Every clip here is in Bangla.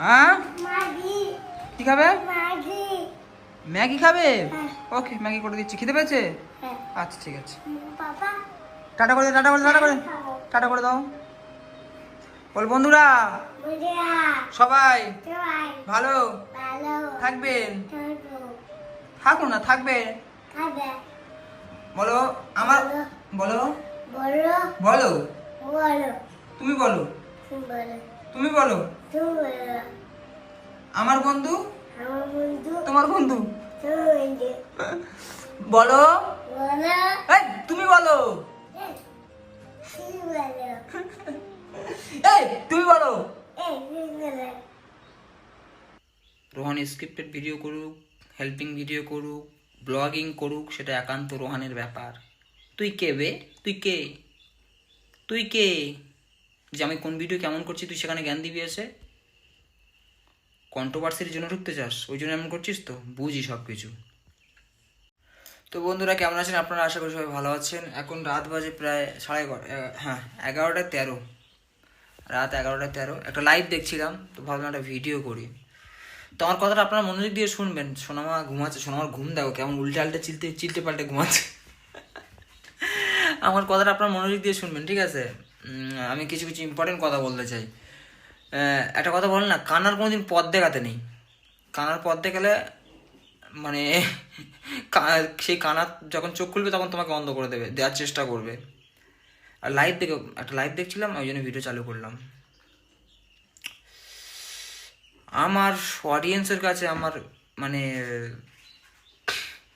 হ্যাঁ কি খাবে? ম্যাগি খাবে? ওকে, ম্যাগি করে দিচ্ছি। খিদে পেয়েছে? আচ্ছা ঠিক আছে। টাটা করে টাটা করে টাটা করে টাটা করে দাও। বল বন্ধুরা সবাই ভালো থাকবেন। থাকুন না, থাকবেন। বলো আমার, বলো বলো, তুমি বলো, তুমি বলো। আমার বন্ধু তোমার বন্ধু বলো। এই তুমি বলো, এই তুমি বলো। রোহান স্ক্রিপ্টেড ভিডিও করুক, হেল্পিং ভিডিও করুক, ব্লগিং করুক, সেটা একান্ত রোহানের ব্যাপার। তুই কে বে? তুই কে? তুই কে যে আমি কোন ভিডিও কেমন করছি তুই সেখানে জ্ঞান দিবি এসে? কন্ট্রোভার্সির জন্য ঢুকতে চাস, ওই জন্য এমন করছিস তো? বুঝি সব কিছু। তো বন্ধুরা কেমন আছেন আপনারা? আশা করি সবাই ভালো আছেন। এখন রাত বাজে প্রায় 11:13। রাত 11:13। একটা লাইভ দেখছিলাম, তো ভাবলাম একটা ভিডিও করি। তো আমার কথাটা আপনারা মনোযোগ দিয়ে শুনবেন। সোনামা ঘুমাচ্ছে, সোনামার ঘুম দেখো কেমন উল্টে আল্টে চিলতে পাল্টে ঘুমাচ্ছে। আমার কথাটা আপনার মনোযোগ দিয়ে শুনবেন, ঠিক আছে? আমি কিছু কিছু ইম্পর্টেন্ট কথা বলতে চাই। একটা কথা বলেন না, কানার কোনোদিন পথ দেখাতে নেই। কানার পথ দেখালে মানে সেই কানা যখন চোখ খুলবে তখন তোমাকে অন্ধ করে দেওয়ার চেষ্টা করবে। আর একটা লাইভ দেখছিলাম, ওই জন্য ভিডিও চালু করলাম। আমার অডিয়েন্সের কাছে আমার মানে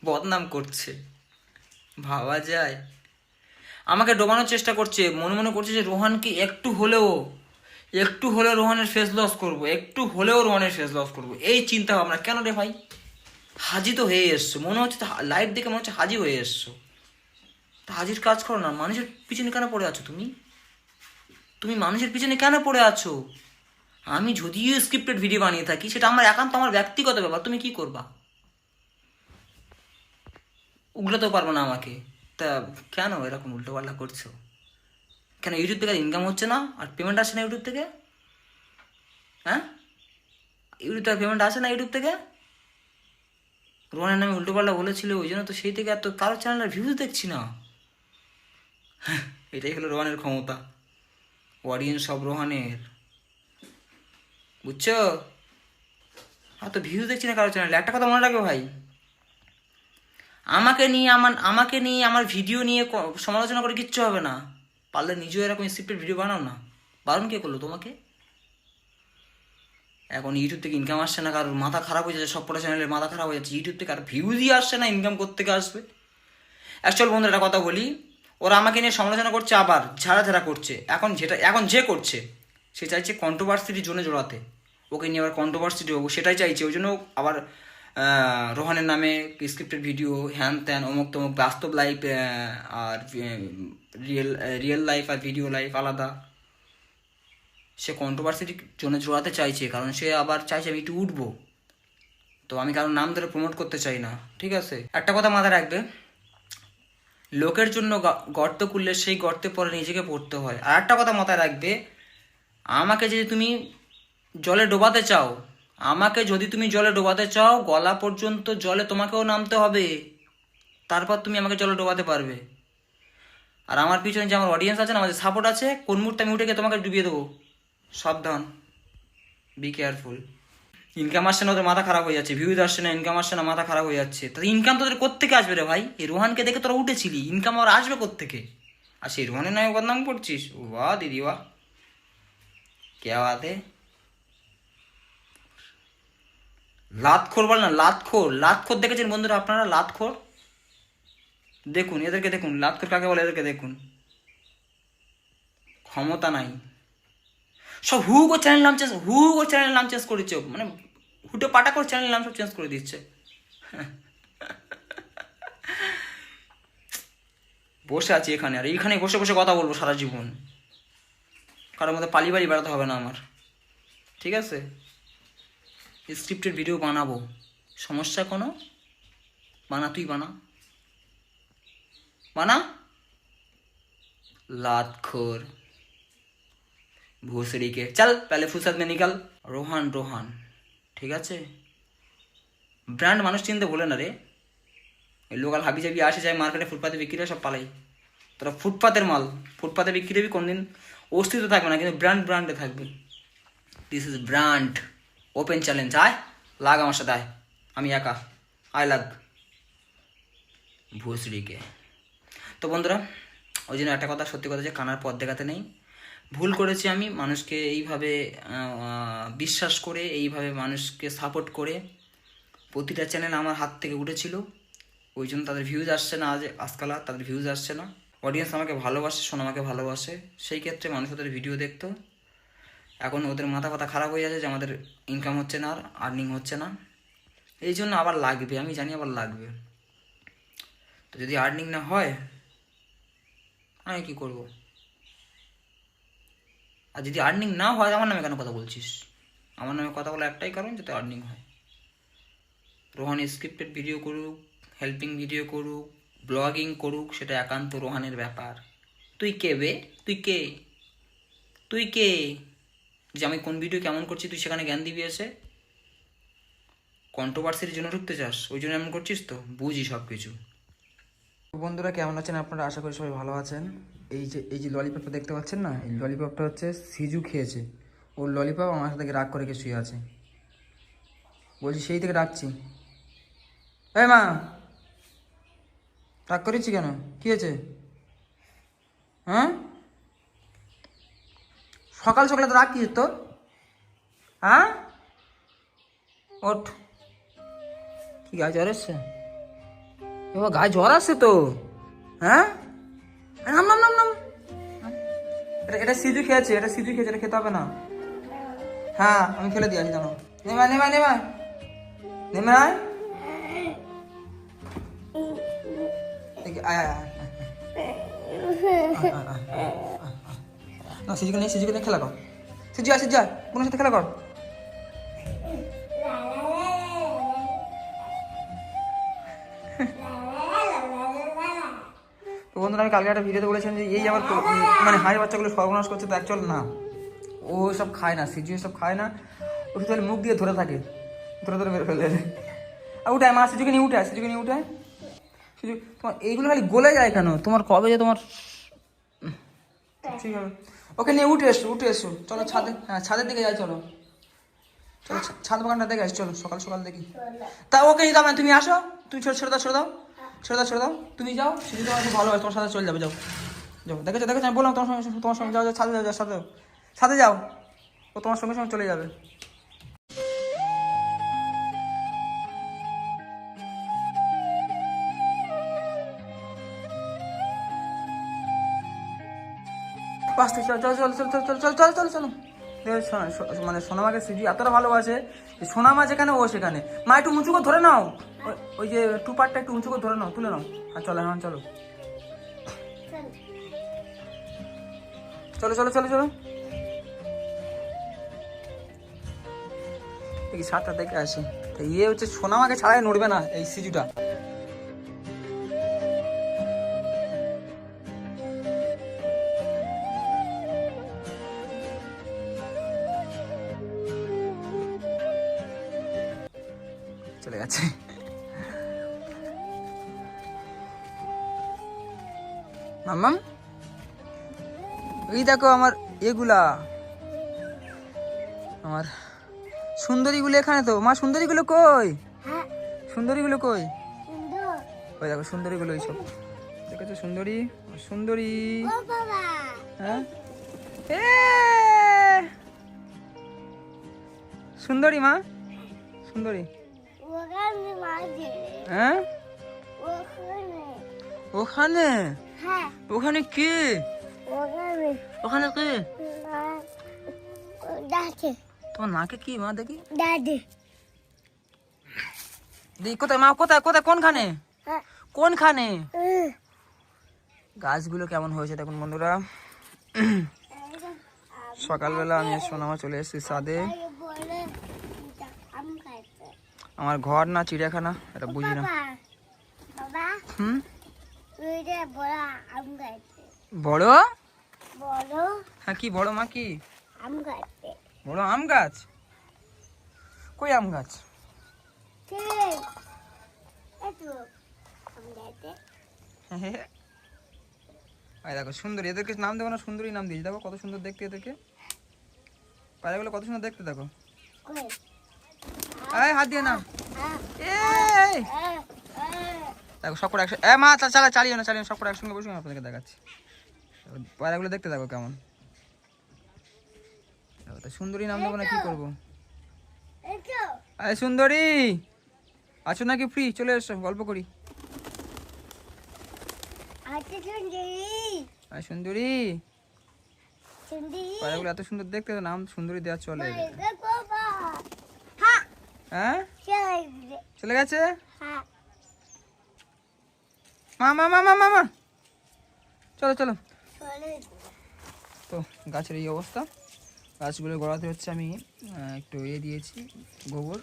বদনাম করছে, ভাবা যায়? আমাকে ডোবানোর চেষ্টা করছে, মনে মনে করছে যে রোহানকে একটু হলেও রোহানের ফেস লস করবো, একটু হলেও রোহানের ফেস লস করবো, এই চিন্তা ভাবনা। কেন রে ভাই? হাজি তো হয়ে এসছো, মনে হচ্ছে লাইভ দেখে মনে হচ্ছে হাজি হয়ে এসছো। তা হাজির কাজ করো না। মানুষের পিছনে কেন পড়ে আছো তুমি? তুমি মানুষের পিছনে কেন পড়ে আছো? আমি যদিও স্ক্রিপ্টেড ভিডিও বানিয়ে থাকি, সেটা আমার একান্ত আমার ব্যক্তিগত ব্যাপার। তুমি কি করবা? উগলাতেও পারবো না আমাকে। তা কেন এরকম উল্টো পাল্টা করছো? কেন ইউটিউব থেকে ইনকাম হচ্ছে না আর পেমেন্ট আসছে না ইউটিউব থেকে? হ্যাঁ, ইউটিউব থেকে পেমেন্ট আসে না ইউটিউব থেকে? রোহানের নামে উল্টো পাল্টা বলেছিল, ওই জন্য তো সেই থেকে এত কারো চ্যানেলের ভিউজ দেখছি না। এটাই হলো রোহানের ক্ষমতা, অডিয়েন্স সব রোহানের, বুঝছো? তো ভিউজ দেখছি না কারো চ্যানেলে। একটা কথা মনে রাখবে ভাই, আমাকে নিয়ে আমার ভিডিও নিয়ে সমালোচনা করে কিচ্ছু হবে না। পারলে নিজেও এরকম স্ক্রিপ্টেড ভিডিও বানাও না। বারণ কে করলো তোমাকে? এখন ইউটিউব থেকে ইনকাম আসছে না, কারোর মাথা খারাপ হয়ে যাচ্ছে, সবকটা চ্যানেলের মাথা খারাপ হয়ে যাচ্ছে। ইউটিউব থেকে আর ভিউজই আসছে না, ইনকাম কোত্থেকে আসবে? অ্যাকচুয়াল বন্ধুরা একটা কথা বলি, ওরা আমাকে নিয়ে সমালোচনা করছে, আবার ঝাড়া করছে। এখন যে করছে, সে চাইছে কন্ট্রোভার্সির জোনে জড়াতে। ওকে নিয়ে আবার কন্ট্রোভার্সিটি হবো সেটাই চাইছে। ওই জন্য আবার রোহানের নামে স্ক্রিপ্টেড ভিডিও, হ্যান ত্যান, অমুক তমুক, বাস্তব লাইফ আর রিয়েল লাইফ আর ভিডিও লাইফ আলাদা। সে কন্ট্রোভার্সির জন্য জড়াতে চাইছে, কারণ সে আবার চাইছে আমি একটু উঠবো। তো আমি কারোর নাম ধরে প্রমোট করতে চাই না, ঠিক আছে? একটা কথা মাথায় রাখবে, লোকের জন্য গর্ত খুললে সেই গর্তে পরে নিজেকে পড়তে হয়। আর একটা কথা মাথায় রাখবে, আমাকে যদি তুমি জলে ডোবাতে চাও, গলা পর্যন্ত জলে তোমাকেও নামতে হবে, তারপর তুমি আমাকে জলে ডোবাতে পারবে। আর আমার পিছনে যে আমার অডিয়েন্স আছে না, আমাদের সাপোর্ট আছে, কোন মুহূর্তে আমি উঠে গিয়ে তোমাকে ডুবিয়ে দেবো। সাবধান, বি কেয়ারফুল। ইনকাম আসছে না, ওদের মাথা খারাপ হয়ে যাচ্ছে। ভিউজ আসছে না, ইনকাম আসছে না, মাথা খারাপ হয়ে যাচ্ছে। তাহলে ইনকাম তোদের কোত্থেকে আসবে রে ভাই? এই রোহানকে দেখে তোরা উঠেছিলি, ইনকাম আর আসবে কোত্থেকে? আর সেই রোহানের নামে বদনাম করছিস? বাহ দিদি বাহ, কে বাত হে। লাতখোর বল না, লাতখোর দেখেছেন বন্ধুরা আপনারা? লাতখোর দেখুন, এদেরকে দেখুন, লাতখোর কাকে বলে এদেরকে দেখুন। ক্ষমতা নাই, সব হু গো চ্যানেল নাম চেঞ্জ করেছে, মানে হুটে পাটা করে চ্যানেল নাম সব চেঞ্জ করে দিচ্ছে। বসে আছি এখানে, আর এইখানে বসে বসে কথা বলবো সারা জীবন। কারোর মধ্যে পালিবাড়ি বেড়াতে হবে না আমার, ঠিক আছে? স্ক্রিপ্টেড ভিডিও বানাবো, সমস্যা কোনো? বানা, তুই বানা। লাতখোর। भोसड़ी के चल पहले फुर्सत में निकल। रोहन रोहन ঠিক আছে, ব্র্যান্ড মানুষ চিনতে বলে না রে। এই লোকাল হাবি জাবি আসে যায় মার্কেটে, ফুটপাতে বিক্রি হয়, সব পালাই। তোরা ফুটপাতের মাল, ফুটপাতে বিক্রি হবি, কোনদিন অস্তিত্ব থাকবে না, কিন্তু ব্র্যান্ড ব্র্যান্ডে থাকবে। This is brand. Open challenge, আয় লাগ আমার সাথে, আয়, আমি একা, আয় লাগ ভুসড়িকে। তো বন্ধুরা, ওই জন্য একটা কথা, সত্যি কথা, যে কানার পথ দেখাতে নেই। ভুল করেছি আমি, মানুষকে এইভাবে বিশ্বাস করে, এইভাবে মানুষকে সাপোর্ট করে প্রতিটা চ্যানেল আমার হাত থেকে উঠেছিল, ওই জন্য তাদের ভিউজ আসছে না। আজকাল তাদের ভিউজ আসছে না। অডিয়েন্স আমাকে ভালোবাসে, সোনামাকে ভালোবাসে, সেই ক্ষেত্রে মানুষ ওদের ভিডিও দেখতো। এখন ওদের মাথা পাতা খারাপ হয়ে যাচ্ছে যে আমাদের ইনকাম হচ্ছে না, আর আর্নিং হচ্ছে না, এই জন্য আবার লাগবে, আমি জানি আবার লাগবে। তো যদি আর্নিং না হয় আমি কী করবো? আর যদি আর্নিং না হয়, আমার নামে কেন কথা বলছিস? আমার নামে কথা বলা একটাই কারণ, যাতে আর্নিং হয়। রোহান স্ক্রিপ্টেড ভিডিও করুক, হেল্পিং ভিডিও করুক, ব্লগিং করুক, সেটা একান্ত রোহানের ব্যাপার। তুই কে বে? তুই কে? তুই কে যে আমি কোন ভিডিও কেমন করছি তুই সেখানে জ্ঞান দিবি এসে? কন্ট্রোভার্সির জন্য ঢুকতে চাস, ওই জন্য এমন করছিস? তো বুঝি সব কিছু। বন্ধুরা কেমন আছেন আপনারা? আশা করি সবাই ভালো আছেন। এই যে ললিপপটা দেখতে পাচ্ছেন না, এই ললিপপটা হচ্ছে সিজু খেয়েছে। ওর ললিপপ আমার সাথে রাগ করে শুয়ে আছে। বলছি সেই থেকে ডাকছি, এই মা, রাগ করেছি কেন? কী হয়েছে? হ্যাঁ, সকাল সকালে তো রাগ কি তো? হ্যাঁ, ওঠ। কি গায়ে জ্বর এসছে? এবার গায়ে জ্বর আসছে তো? হ্যাঁ, নাম নাম নাম নাম। এটা সিজু খেয়েছে, এটা সিজু খেয়েছে, এটা খেতে হবে না। হ্যাঁ, আমি ফেলে দিয়ে আসি, জানো। নেমা নেমা নেমা নেমা, না সিজুকে নিয়ে খেলা কর। সিজু আয়, সিজু আয়, বোনের সাথে খেলা কর। তো বন্ধুরা, আমি কালকে একটা ভিডিওতে বলেছিলাম যে এই আমার মানে হাড়ি বাচ্চাগুলো সর্বনাশ করছে, তো অ্যাকচুয়াল না, ও সব খায় না, সিজু সব খায় না, ও শুধু মুখ দিয়ে ধরে থাকে, ধরে ধরে মেরে ফেলে। আর উঠায় মা, সিজুকে নিয়ে উঠায়, সিজুকে নিয়ে উঠায়। সিজু, তোমার এইগুলো খালি গলে যায় কেন? তোমার কবে যে তোমার ঠিক হবে। ওকে নিয়ে উঠে এসো, চলো ছাদে, হ্যাঁ ছাদের দিকে যাই, চলো চলো ছাদ বাগানটা দেখে আসি, চলো সকাল সকাল দেখি। তা ওকে নিয়ে যাবে, তুমি আসো, তুমি ছেড়ে দাও, তুমি যাও, সেদিন তোমার খুব ভালো হয়, তোমার সাথে চলে যাবে, যাও যাও। দেখেছো আমি বললাম তোমার সঙ্গে যাও, ছাদে যাও, সাথে যাও, ও তোমার সঙ্গে সঙ্গে চলে যাবে। চলো। মানে সোনামাকে সিজি এতটা ভালোবাসে, সোনামা যেখানে ও সেখানে। মা একটু উঁচু করে ধরে নাও, ওই যে টু পার্টটা একটু উঁচু করে ধরে নাও, তুলে নাও। আর চলো, হ্যাঁ চলো এই 7টা দেখে আসি। ইয়ে হচ্ছে সোনামাকে ছাড়াই নড়বে না এই সিজুটা। চলে যাচ্ছে। মাম্মাম, এই দেখো আমার এগুলা, আমার সুন্দরীগুলো এখানে। তো মা, সুন্দরীগুলো কই? সুন্দরীগুলো কই? ওই দেখো সুন্দরীগুলো, এইসব দেখেছো? সুন্দরী, হ্যাঁ সুন্দরী মা, সুন্দরী, হ্যাঁ ওখানে, ওখানে কে? ওখানে কে? তোমার নাকে কি মা? দেখি কোথায় মা? কোথায় কোনখানে? গাছগুলো কেমন হয়েছে দেখুন বন্ধুরা। সকালবেলা আমি সোনামা চলে এসেছি ছাদে। আমার ঘর না চিড়িয়াখানা, এটা বুঝি না। বড়? হ্যাঁ কি বড় মা? কি আম গাছে বড় আম গাছ? কই আম গাছ? এই দেখো সুন্দরী, এদেরকে নাম দেবো না, সুন্দরী নাম দিয়েছি। দেখো কত সুন্দর দেখতে এদেরকে, পায়রাগুলো কত সুন্দর দেখতে। দেখো এই হাত দিয়ে না, এই দেখো সব করে একসঙ্গে, মা চালিও না সব করে একসঙ্গে বসে আপনাদেরকে দেখাচ্ছি। পায়রাগুলো দেখতে দেখো কেমন। সুন্দরী নাম দেবো না, কি করবো? আরে সুন্দরী আছো নাকি? ফ্রি চলে এসো, গল্প করি। আরে সুন্দরী, পায়রাগুলো এত সুন্দর দেখতে, নাম সুন্দরী দেওয়া চলে। হ্যাঁ চলে গেছে। মা মা মা মা মা চলো চলো। তো গাছের এই অবস্থা, গাছগুলো গড়াতে হচ্ছে আমি একটু দিয়েছি গোবর।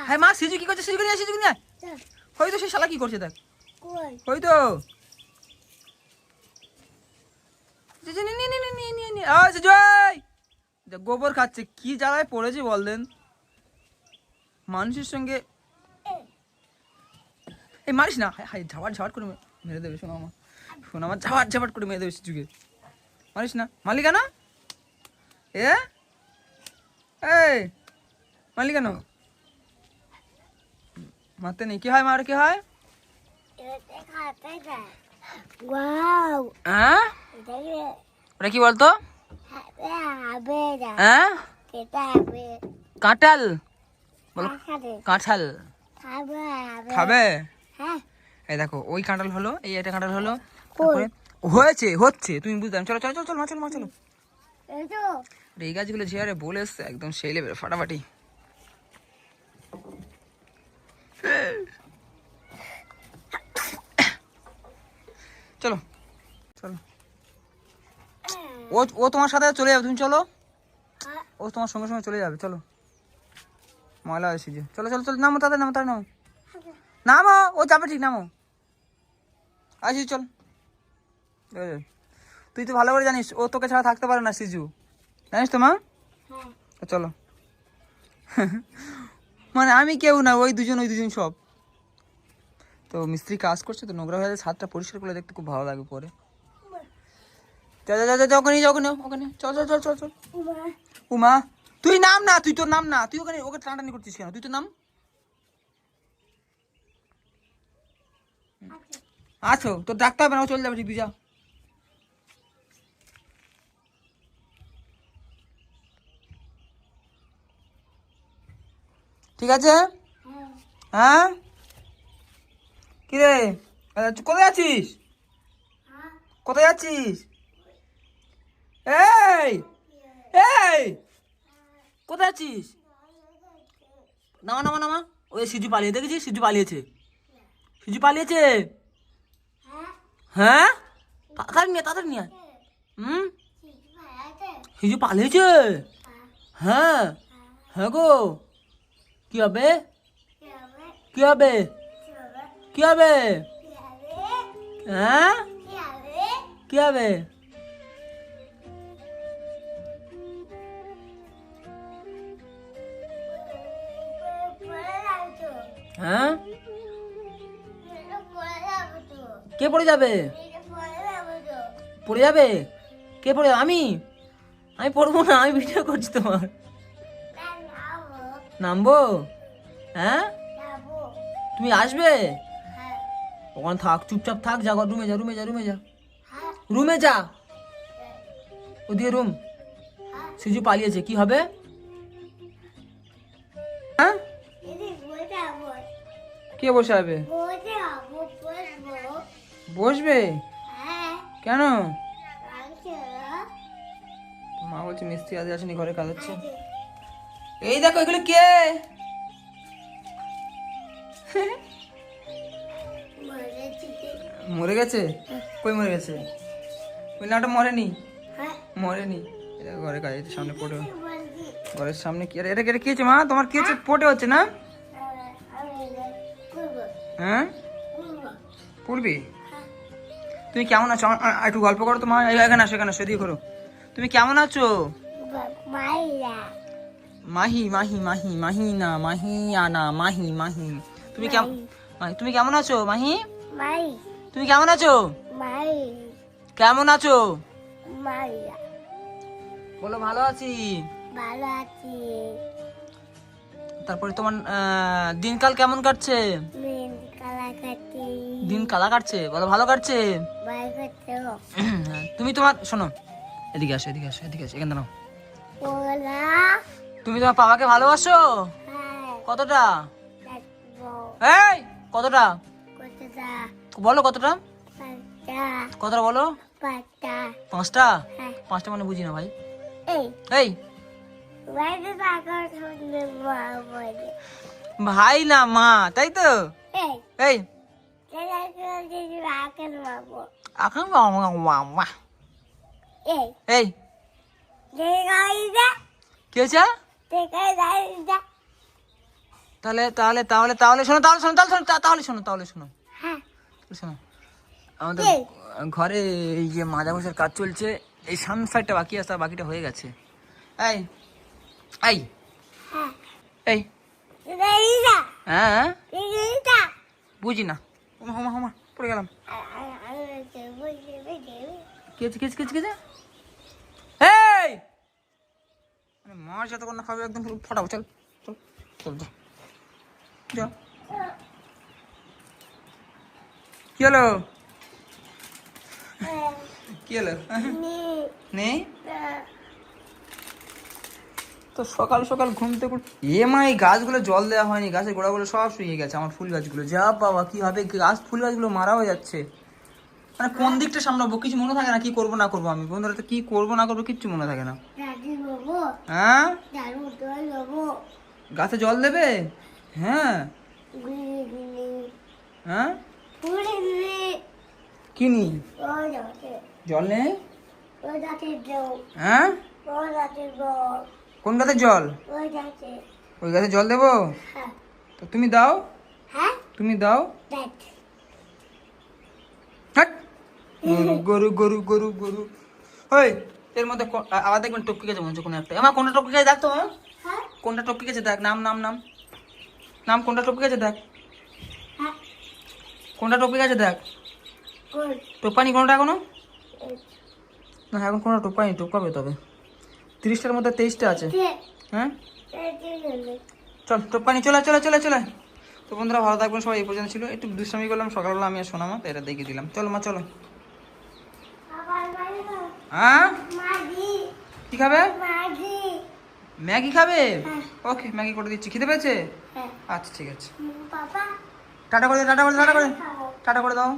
হ্যাঁ মা, সিজু কি করছে? সিজু নিয়ে হয়তো সে শালা কি করছে দেখ, হয়তো গোবর খাচ্ছে। কি জ্বালায় পড়েছে বল দেন মানুষের সঙ্গে। এই মারিস না, হাই ঝাপাট করে মেরে দেবে। শোনো আমার ঝাপাট করে মেরে দেবে সিজুকে, মারিস না। মারলি কেন? এই মারলি কেন? মারতে নেই। কি হয় মার, কি হয়? ওটা কি বলতো? কাঁঠাল বলো, কাঁঠাল খাবে? এই দেখো ওই কাঁঠাল হলো, এই একটা কাঁঠাল হলো, হচ্ছে তুমি বুঝতে। চলো চলো চলো চলো চলো চলো। এই গাছগুলো ঝিয়ারে বলে এসছে একদম সেই লেভেল ফাটাফাটি। চলো চলো, ও তোমার সাথে চলে যাবে, তুমি চলো। ও তোমার সঙ্গে সঙ্গে চলে যাবে, চলো। ময়লা আসি যে, চলো চলো চলো, নামো তাদের, নামো ও যাবে ঠিক, নামো আসি চল। তুই তো ভালো করে জানিস ও তোকে ছাড়া থাকতে পারে না সিজু, জানিস তো মা? চলো। মানে আমি কেউ না, ওই দুজন সব। তো মিস্ত্রি কাজ করছে তো নোংরা হয়ে যাচ্ছে, ছাদটা পরিষ্কার করে দেখতে খুব ভালো লাগে পরে। ওখানে চল চল চল চল চল। উমা তুই নাম না, তুই তোর নাম না, তুই ওকে টানাটানি করছিস কেন? তুই তো নাম। আছো তোর ডাকতে হবে না, ও চলে যাবে ঠিক, যা। ঠিক আছে। হ্যাঁ কিরে কোথায় আছিস? কোথায় আছিস? এই এই কোথায় আছিস? নামা। ওই সিজু পালিয়ে, দেখেছিস? সিজু পালিয়েছে। হ্যাঁ তাড়াতাড়ি নিয়ে সিজু পালিয়েছে। হ্যাঁ হ্যাঁ গো, কি হবে? হ্যাঁ কি হবে? হ্যাঁ কে পড়ে যাবে? পড়ে যাবে? কে পড়ে যাবে? আমি পড়বো না, আমি ভিডিও করছি তোমার। নামবো? হ্যাঁ তুমি আসবে? ওখানে থাক, চুপচাপ থাক, যা রুমে যা। ওদিকে রুম। সিজু পালিয়েছে, কি হবে? হ্যাঁ কে বসে হবে? বসবে কেন? মা বলছে মিস্ত্রি আজ আসেনি, ঘরে কাজ হচ্ছে। এই দেখো এগুলো কে? মরে গেছে? কই মরে গেছে? ওই নাটা মরেনি। ঘরে কাজ সামনে পড়ে, ঘরের সামনে কি? এটা কি হচ্ছে মা? তোমার কি হচ্ছে? পড়ে হচ্ছে না? হ্যাঁ পড়বি? তুমি কেমন আছো? একটু গল্প করো তো মা, এখানে আসো, এদিকে করো। তুমি কেমন আছো? মাইয়া মাহি মাহি মাহি মাহি না মাহি আনা মাহি মাহি তুমি কেমন তুমি কেমন আছো মাহি মাই তুমি কেমন আছো মাই কেমন আছো মাইয়া বলো ভালো আছি ভালো আছি তারপরে তোমার দিনকাল কেমন কাটছে মেন কালা কাটি দিন কালা কাটছে বলো ভালো কাটছে বাই করতে তুমি তোমার শোনো এদিকে আসো এদিকে আসো এদিকে আসো এখানে দাঁড়াও ওলা তুমি তোমার বাবাকে ভালোবাসো হ্যাঁ কতটা দেখবো এই কতটা কতটা বলো কতটা পাঁচটা কতটা বলো পাঁচটা 5টা হ্যাঁ 5টা মানে বুঝি না ভাই এই এই বাইরে পাগল শুনবে মা বলে ভাই না মা তাই তো এই এই কেলা যদি রাখেন বাবু এখন মা এই এই দেখাইদা কি হয়েছে দেখাইদা তাহলে তাহলে তাহলে তাহলে শোনো তাহলে শোনো তাহলে শোনো তাহলে শোনো তাহলে শোনো হ্যাঁ শোনো আমাদের এই। ঘরে এই যে মাজা ঘষার কাজ চলছে এই সামনের সাইডটা বাকি আছে আর বাকিটা হয়ে গেছে এই এই হ্যাঁ এই দেখাইদা হ্যাঁ দেখাইদা বুঝি না হোমা হোমা হোমা পড়ে গেলাম কেছে কেছে কেছে কেছে এই মানে মার সাথে কোনো খাবে একদম পুরো ফটাবো চল চল চল যা যা কি হলো কি হলো নেই তো সকাল সকাল ঘুম থেকে এই গাছগুলো জল দেওয়া হয়নি গাছের গোড়াগুলো সব শুকিয়ে গেছে আমার ফুল গাছগুলো যা বাবা কি হবে গাছ ফুল গাছগুলো মারা হয়ে যাচ্ছে মানে কোন দিকটা সামলাবো কিছু মনে থাকে না কি করবো না করবো আমি বন্ধুরা তো কি করবো না করবো কিচ্ছু মনে থাকে না হ্যাঁ গাছে জল দেবে হ্যাঁ হ্যাঁ কি নি জল নেই হ্যাঁ কোন গাছের জল ওই গাছে জল দেবো তো তুমি দাও তুমি দাও হ্যাট। গরু গরু গরু গরু ওই এর মধ্যে আবার দেখবেন টপকে গেছে মনে হচ্ছে কোনো একটা আমার কোনটা টপকে গেছে দেখ তো কোনটা টপকে গেছে দেখ নাম নাম নাম নাম কোনটা টপকে গেছে দেখ কোনটা টপকে গেছে দেখ টোপানি কোনটা এখনো না এখন কোনো টোপানি টোকাবে তবে 30টার মধ্যে 23টা আছে হ্যাঁ চল টোপানি চলে চলে চলে চলে তো বন্ধুরা ভালো থাকবেন সবাই এই পর্যন্ত ছিল একটু দুষ্টামি করলাম সকালবেলা আমি আর শোনামা তো এটা দেখিয়ে দিলাম চলো মা চলো হ্যাঁ কি খাবে ম্যাগি খাবে ওকে ম্যাগি করে দিচ্ছি খিদে পেয়েছে আচ্ছা ঠিক আছে টাটা করে টাটা করে টাটা করে টাটা করে দাও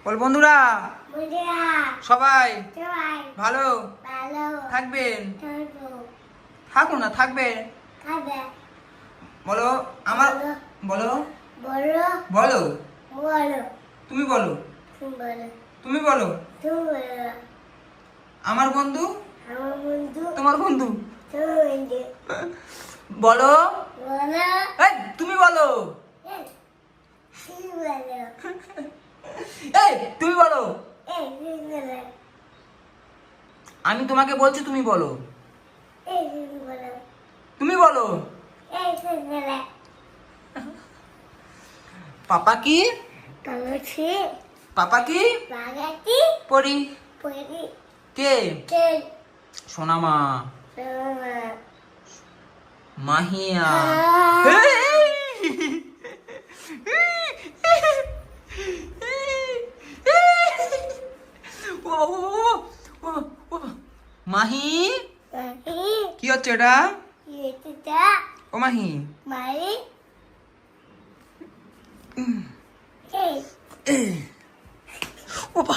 বল বন্ধুরা সবাই ভালো থাকবেন থাকুন না থাকবে বলো আমার বলো বলো তুমি বলো তুমি বলো আমার বন্ধু তোমার বন্ধু বলো এই তুমি বলো এই তুমি বলো আমি তোমাকে বলছি তুমি বলো তুমি বলো পাপা কি পাপা কি পড়ি কে সোনামা মাহিয়া মাহি কি হচ্ছে এটা ও মাহি ও বা